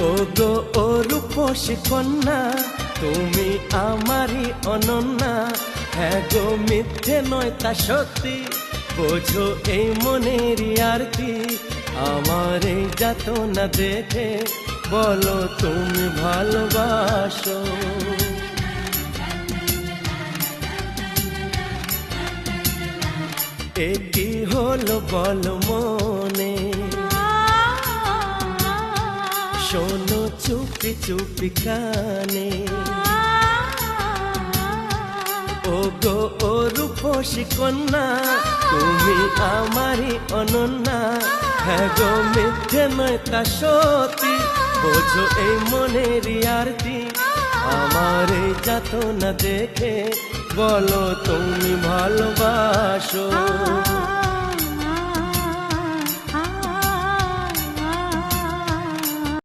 ও গো ও রূপসী কন্যা, তুমি আমারই অনন্যা। হ্যাঁ গো মিথ্যে নয় তা সত্যি, বোঝো এই মনেরই আরতি। আমার এই যাতনা দেখে বলো তুমি ভালোবাসো। এ কি হলো বলো মনে, শোনো চুপি চুপি কানে। ও গো ও রূপসী কন্যা, তুমি আমারই অনন্যা। হ্যাঁ গো মিথ্যে নয় তা সত্যি, বোঝো এই মনেরই আরতি। আমার এই যাতনা দেখে বলো তুমি ভালোবাসো।